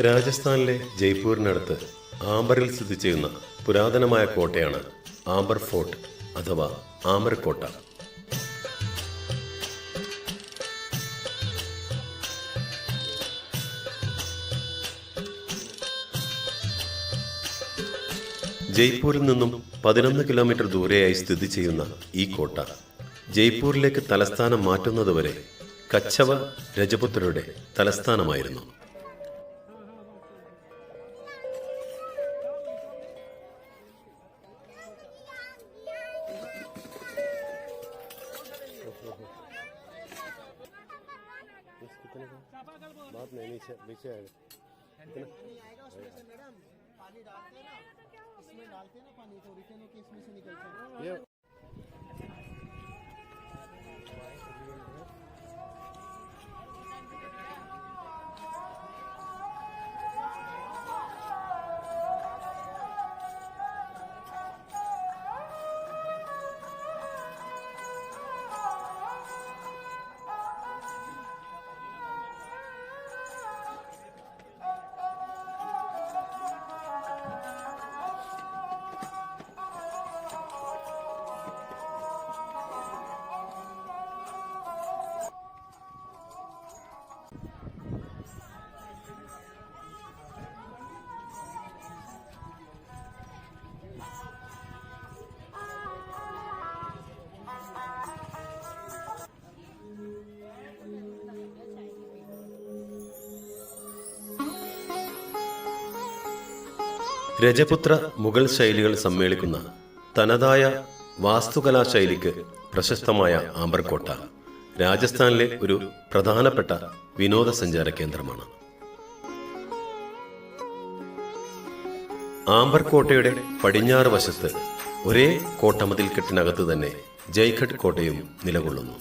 രാജസ്ഥാനിലെ ജയ്പൂരിനടുത്ത് ആംബറിൽ സ്ഥിതി ചെയ്യുന്ന പുരാതനമായ കോട്ടയാണ് ആംബർ ഫോർട്ട് അഥവാ ആമർ കോട്ട. ജയ്പൂരിൽ നിന്നും 11 കിലോമീറ്റർ ദൂരെയായി സ്ഥിതി ചെയ്യുന്ന ഈ കോട്ട ജയ്പൂരിലേക്ക് തലസ്ഥാനം മാറ്റുന്നതുവരെ കച്ഛവ രജപുത്രരുടെ തലസ്ഥാനമായിരുന്നു. രജപുത്ര മുഗൾ ശൈലികൾ സമ്മേളിക്കുന്ന തനതായ വാസ്തുകലാ ശൈലിക്ക് പ്രശസ്തമായ ആംബർ കോട്ട രാജസ്ഥാനിലെ ഒരു പ്രധാനപ്പെട്ട വിനോദസഞ്ചാര കേന്ദ്രമാണ്. ആംബർ കോട്ടയുടെ പടിഞ്ഞാറ് വശത്ത് ഒരേ കോട്ടമതിൽ കെട്ടിനകത്ത് തന്നെ ജയ്ഘട്ട് കോട്ടയും നിലകൊള്ളുന്നു.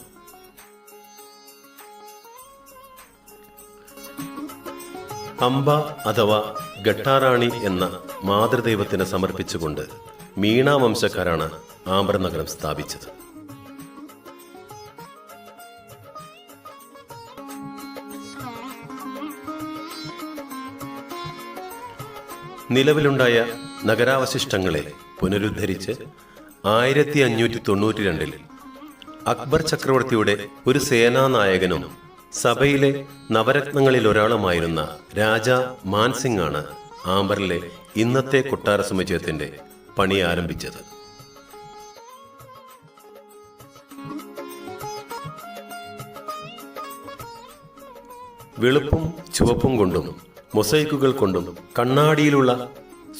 അംബ അഥവാ ഘട്ടാറാണി എന്ന മാതൃദൈവത്തിന് സമർപ്പിച്ചുകൊണ്ട് മീണ വംശക്കാരാണ് ആംബർ നഗരം സ്ഥാപിച്ചത്. നിലവിലുണ്ടായ നഗരാവശിഷ്ടങ്ങളെ പുനരുദ്ധരിച്ച് 1592 അക്ബർ ചക്രവർത്തിയുടെ ഒരു സേനാനായകനും സഭയിലെ നവരത്നങ്ങളിൽ ഒരാളുമായിരുന്ന രാജ മാൻസിംഗ് ആണ് ആംബറിലെ ഇന്നത്തെ കൊട്ടാര സമുച്ചയത്തിന്റെ പണി ആരംഭിച്ചത്. വെളുപ്പും ചുവപ്പും കൊണ്ടും മൊസൈക്കുകൾ കൊണ്ടും കണ്ണാടിയിലുള്ള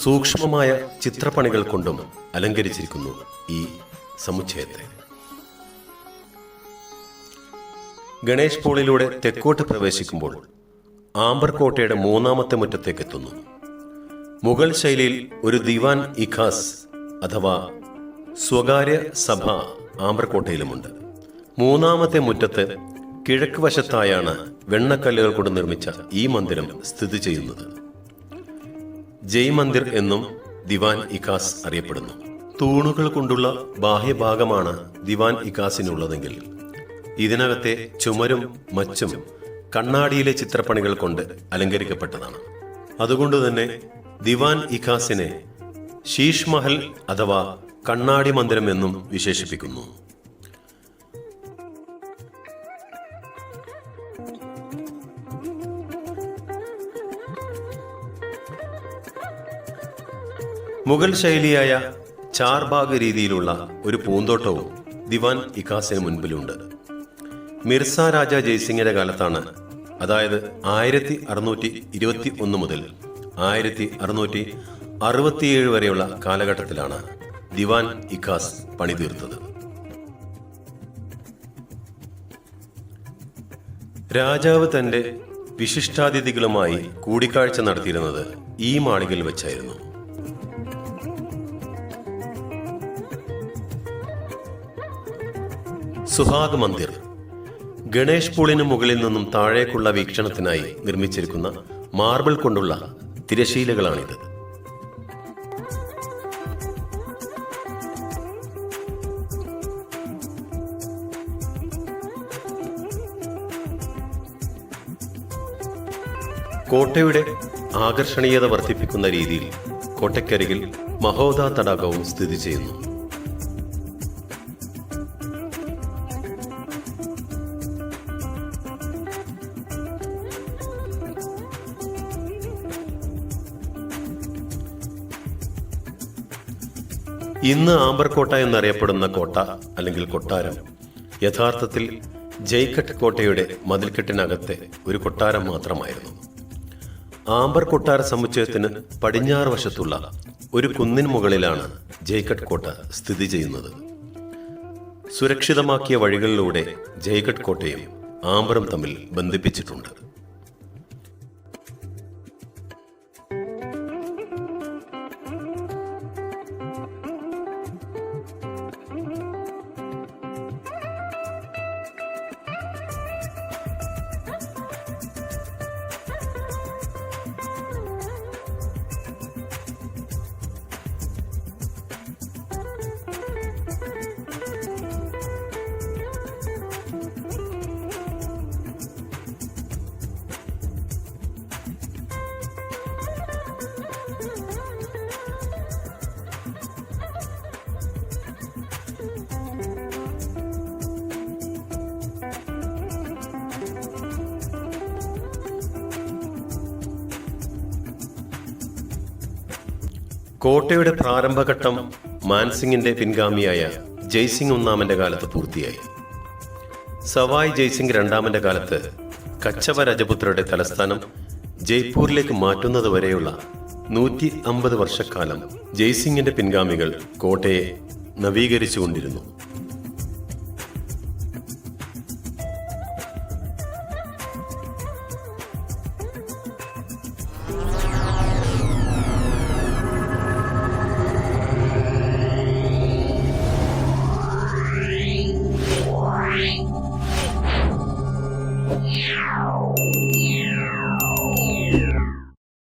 സൂക്ഷ്മമായ ചിത്രപ്പണികൾ കൊണ്ടും അലങ്കരിച്ചിരിക്കുന്നു ഈ സമുച്ചയത്തെ. ഗണേഷ് പോളിലൂടെ തെക്കോട്ട് പ്രവേശിക്കുമ്പോൾ ആംബർ കോട്ടയുടെ മൂന്നാമത്തെ മുറ്റത്തേക്ക് എത്തുന്നു. മുഗൾ ശൈലിയിൽ ഒരു ദിവാൻ ഇ ഖാസ് അഥവാ സ്വകാര്യ സഭ ആംബർ കോട്ടയിലുമുണ്ട്. മൂന്നാമത്തെ മുറ്റത്ത് കിഴക്ക് വശത്തായാണ് വെണ്ണക്കല്ലുകൾ കൊണ്ട് നിർമ്മിച്ച ഈ മന്ദിരം സ്ഥിതി ചെയ്യുന്നത്. ജയ് മന്ദിർ എന്നും ദിവാൻ ഇ ഖാസ് അറിയപ്പെടുന്നു. തൂണുകൾ കൊണ്ടുള്ള ബാഹ്യഭാഗമാണ് ദിവാൻ ഇ ഖാസിനുള്ളതെങ്കിൽ ഇതിനകത്തെ ചുമരും മച്ചും കണ്ണാടിയിലെ ചിത്രപ്പണികൾ കൊണ്ട് അലങ്കരിക്കപ്പെട്ടതാണ്. അതുകൊണ്ട് തന്നെ ദിവാൻ ഇ ഖാസിനെ ശീഷ് മഹൽ അഥവാ കണ്ണാടി മന്ദിരം എന്നും വിശേഷിപ്പിക്കുന്നു. മുഗൾ ശൈലിയായ ചാർബാഗ് രീതിയിലുള്ള ഒരു പൂന്തോട്ടവും ദിവാൻ ഇ ഖാസിന് മുൻപിലുണ്ട്. മിർസ രാജ ജയ്സിംഗിന്റെ കാലത്താണ്, അതായത് 1621 മുതൽ 1667 വരെയുള്ള കാലഘട്ടത്തിലാണ് ദിവാൻ ഇ ഖാസ് പണിതീർത്തത്. രാജാവ് തന്റെ വിശിഷ്ടാതിഥികളുമായി കൂടിക്കാഴ്ച നടത്തിയിരുന്നത് ഈ മാളികയിൽ വെച്ചായിരുന്നു. സുഹാഗ് മന്ദിർ ഗണേഷ് പൂളിന് മുകളിൽ നിന്നും താഴേക്കുള്ള വീക്ഷണത്തിനായി നിർമ്മിച്ചിരിക്കുന്ന മാർബിൾ കൊണ്ടുള്ള തിരശീലകളാണിത്. കോട്ടയുടെ ആകർഷണീയത വർദ്ധിപ്പിക്കുന്ന രീതിയിൽ കോട്ടയ്ക്കരികിൽ മഹോദ തടാകവും സ്ഥിതി ചെയ്യുന്നു. ഇന്ന് ആംബർ കോട്ട എന്നറിയപ്പെടുന്ന കോട്ട അല്ലെങ്കിൽ കൊട്ടാരം യഥാർത്ഥത്തിൽ ജയ്ഘട്ട് കോട്ടയുടെ മതിൽക്കെട്ടിനകത്തെ ഒരു കൊട്ടാരം മാത്രമായിരുന്നു. ആംബർ കൊട്ടാര സമുച്ചയത്തിന് പടിഞ്ഞാറ് വശത്തുള്ള ഒരു കുന്നിൻ മുകളിലാണ് ജയ്ഘട്ട് കോട്ട സ്ഥിതി ചെയ്യുന്നത്. സുരക്ഷിതമാക്കിയ വഴികളിലൂടെ ജയ്ഘട്ട് കോട്ടയും ആംബറും തമ്മിൽ ബന്ധിപ്പിച്ചിട്ടുണ്ട്. കോട്ടയുടെ പ്രാരംഭഘട്ടം മാൻസിംഗിന്റെ പിൻഗാമിയായ ജയ്സിംഗ് ഒന്നാമന്റെ കാലത്ത് പൂർത്തിയായി. സവായ് ജയ്സിംഗ് രണ്ടാമന്റെ കാലത്ത് കച്ചവ രജപുത്രയുടെ തലസ്ഥാനം ജയ്പൂരിലേക്ക് മാറ്റുന്നതുവരെയുള്ള 150 വർഷക്കാലം ജയ്സിംഗിന്റെ പിൻഗാമികൾ കോട്ടയെ നവീകരിച്ചുകൊണ്ടിരുന്നു.